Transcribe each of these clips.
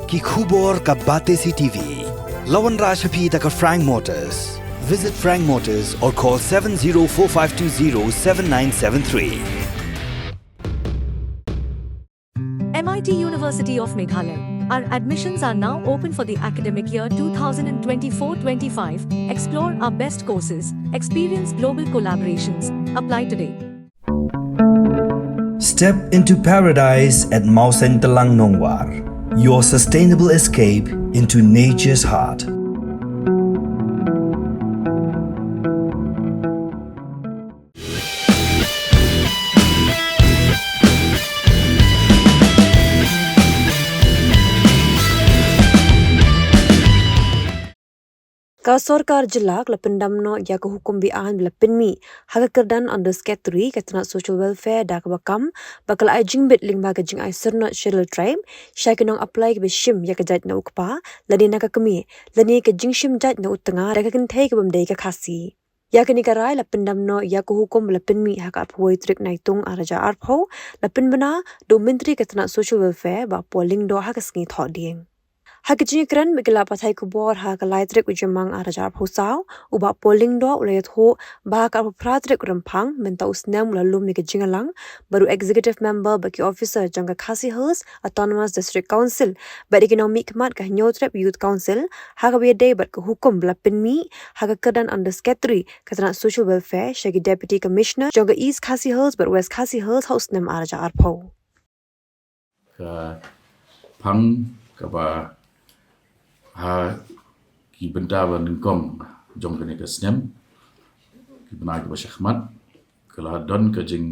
ki khubor ka bate si TV. Lawan Rashaphi taka Frank Motors. Visit Frank Motors or call 7045207973. MIT University of Meghalaya. Our admissions are now open for the academic year 2024-25. Explore our best courses, experience global collaborations. Apply today. Step into paradise at Mausen Telang Nongwar, your sustainable escape into nature's heart. Sorkar jelak la Pyndam no ya ke hukum bi'an bila penmi haga kerdan under sketri katana social welfare da ke bakam bakal ai jingbit ling ba ke jing ai sernot schedule tribe Shah kenong apply ke bishim ya ke Jait na ukpa ladi na ka kemi lani ke jingshim Jait na utanga da ke kentai ke bamdai ke khasi ya ke nikarai la Pyndam no ya ke hukum la penmi haga apoi trik naitung araja arpho la penbana do menteri katana social welfare ba polling do haga sngi thoding Hakijin kran mikila pathai kubor ha ka laitrik ujamang arajar phosau uba polling do ulayat ho ba ka pratrik rampang menta usnam lalum mik jingalang baru executive member baki officer janga khasi hills autonomous district council ba economic mat ka nyotrep youth council ha ka day bat ka hukum bla penmi ha ka kedan under secretary katana social welfare shagi deputy commissioner janga east khasi hills but west khasi hills house nam arajar pho ka phang ka ba ha ki benda ban kom jong kene ka snem ki bana ka shahmat kala don ka jing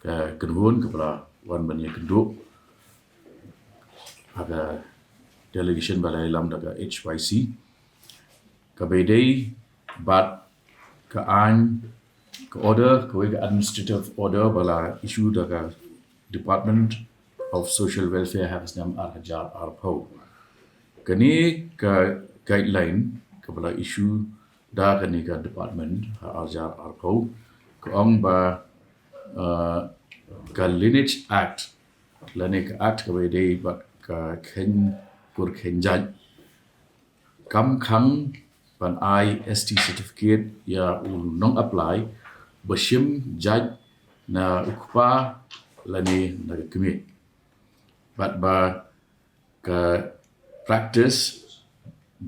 ka kenhun ka bala wan ban ye kendu aga delegation balai lam daga HYC ka bedai bat ka an ka order ka administrative order bala issue daga Department of Social Welfare has nam arhajar arpau kani ka guideline kabala issue da kani ka department arjar arko ko ong ba ka lineage act lanik act ka dei ba ka ken kur khenjaj kam khang ban IST certificate ya nong apply bashim jaj na ukpa lani na kemi ba ka practice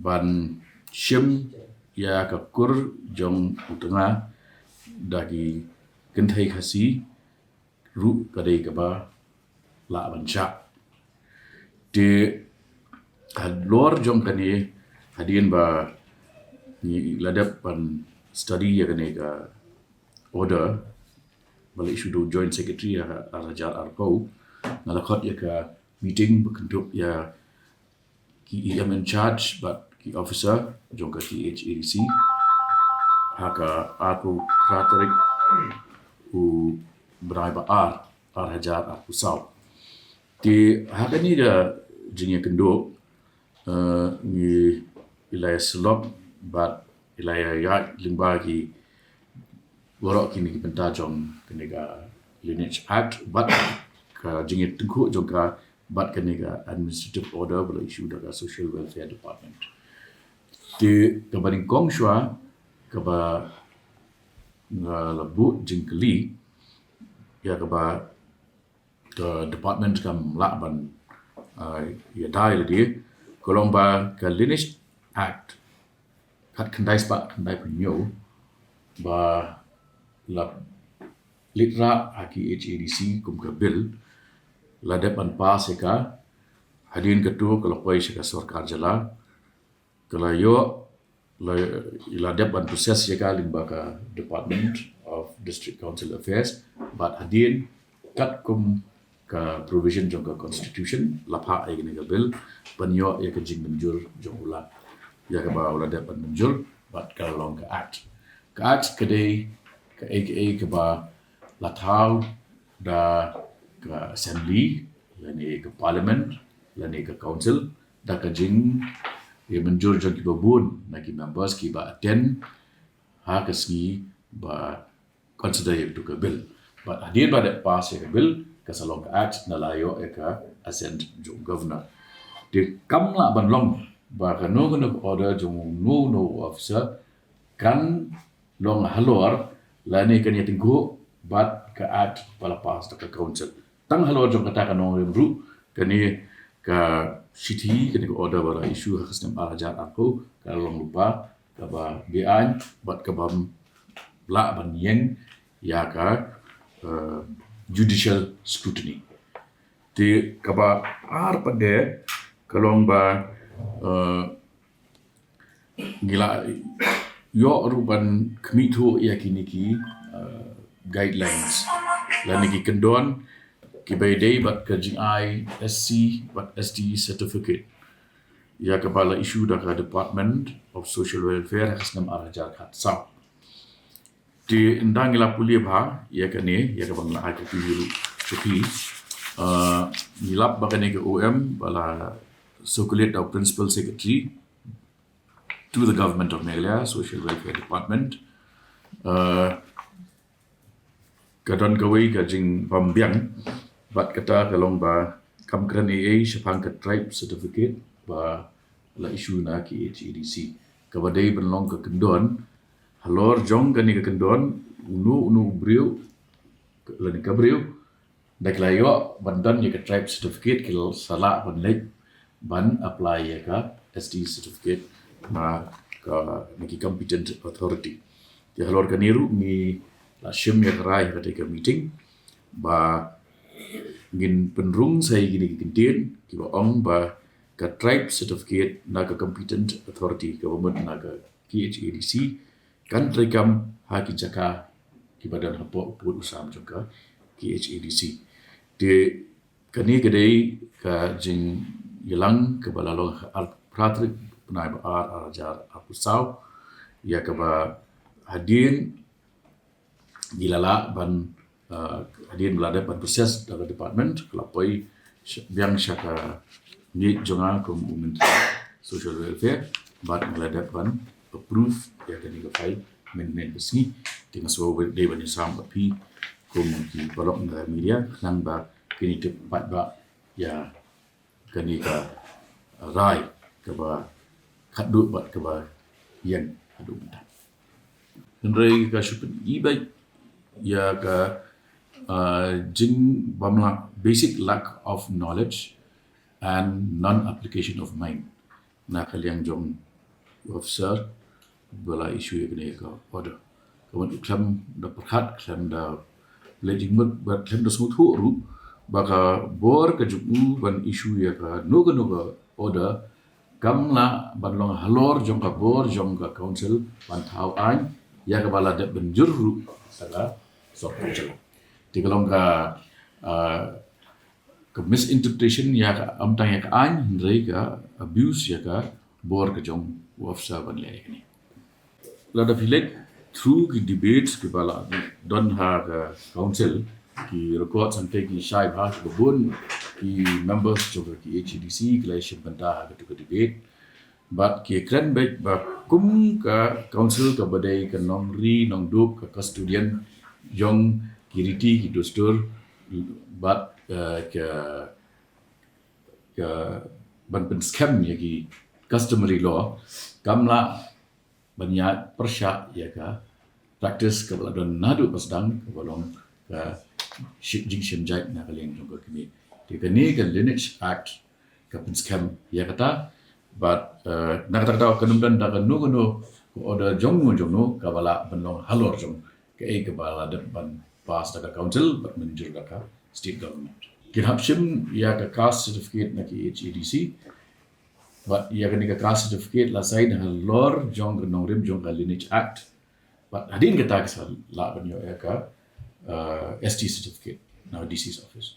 ban shim ya ka kur jong utanga dagi kentai khasi ru kadai ka ba la ban sha de lor jong kani hadin ba ni ladap ban study ya kani ka order balik shudu joint secretary ya arajar arko nalakot ya ka meeting berkentuk ya ki am in charge but ki officer jongka ki HADC haka aku praterik u beraiba hajar aku sau di haka ni da jingya kendo ni ilaya selop but ilaya ya lingba ki warok kini benta jong kenega lineage act but ka jingya tengku jongka but kaniga administrative order bala issue daga social welfare department di kabaring kongshwa kaba labu jingkeli ya kaba the department kam lakban ya dai lagi kolong ba ka lineage act kat kendai spa kendai penyo ba la litra aki HADC kum ka bill ladepan pas eka hadin ketua kalau koi seka Sorkar jala kalau yo ladepan proses eka limbaga Department of District Council Affairs but hadin kat kum ka provision jong ka constitution lapa ai gini ka bill panyo ya ka jing menjur jong ulat ya ka ba ladepan menjur but kalau long ka act kedai ka aka ka ba latau da ke assembly lani ke parliament lani ke council da ka jing ye menjur jong ki babun na ki members ki ba attend ha ka sni ba consider ye to ka bill but hadin ba that pass ye ka bill ka salong ka act na layo e ka assent jong governor Dia kam la ban long ba ka no order jong no officer kan long halor la ni kan yatinggo bat ka at pala pas ka council tang halor jong kata ka no ru kan ni ka city kan ko order bala issue ha sistem arajar aku ka long lupa ka ba bian bat ka bam la ban yeng ya ka judicial scrutiny ti ka ba ar pade kalong ba gila yo ruban kemitu ya kiniki guidelines la niki kendon ki by day but kajing I SC but SD certificate ya kepala issue da ka Department of Social Welfare hasnam arajar khat sa di endang ila pulia ba ya kane ya ka bangla aku piru chupi nilap bakane ke OM bala circulate our principal secretary to the government of Meghalaya Social Welfare Department kadon kawai kajing pambiang bat kata kalong ba kam kran AA syapang ka tribe certificate ba la issue na ki HEDC kabadai benlong ke kendon halor jong kani ke kendon unu brio lani ka brio dak layo bandan ye ka tribe certificate kil sala ban lek ban apply ya ka SD certificate ma ka niki competent authority ya halor kaniru ni la shim ya rai ketika meeting ba ngin penrung saya gini kintin ki ba ong ba ka tribe certificate na ka competent authority government na ka KHADC kan rekam haki jaka ki badan hapo pun usam juga KHADC de kani gedei ka jing yelang ke balalo pratrik penai ba arajar apusau ya ke ba hadin gilala ban hadin belada ban proses dalam department kelapoi biang syaka ni jonga kum social welfare bat belada ban approve ya kani ke file men besi dengan suara day ban sam api kum ki balok na media nang ba kini tempat ba ya kani ka rai ke ba khadu bat ke ba yang adu benda Henry ka syupen ibai ya ka jing bamla basic lack of knowledge and non-application of mind na kaliang jong officer bala isu ya kene ka order kawan uklam da perhat klam da letting but klam da smuthu ru baka bor ka juku ban isu ya ka noga order kamla banlong halor jong ka bor jong ka council ban thau an ya ka bala da benjur ru saga Sorkar dikalong ka misinterpretation ya ka amtang ya ka an hindrai ka abuse ya ka bor ka jong officer ban le ni la da filet through ki debates ki bala don ha ka council ki record sampai ki Shah bha ki bun ki members jog ki HEDC ki lai banta ha ka debate but ki kran baik ba kum ka council ka badai ka nongri nongduk ka custodian jong kiriti ki dostur but ka ban pen scam ya ki customary law kamla banyak persya ya ka practice ka bala don nadu pasdang ka balong ka jing Jait na kalian jong kini di kini kan lineage act ka pen scam ya kata but nak kata kanum dan da kan no ko order jong no ka bala banlong halor jong ke bala ban pas da council but manager da ka state government kinhapshim ya ka caste certificate na ki HEDC but ya ka ni ka caste certificate la side halor jong nong rim jong ka lineage act but hadin kata ka la ban yo ya ka ST certificate now DC's office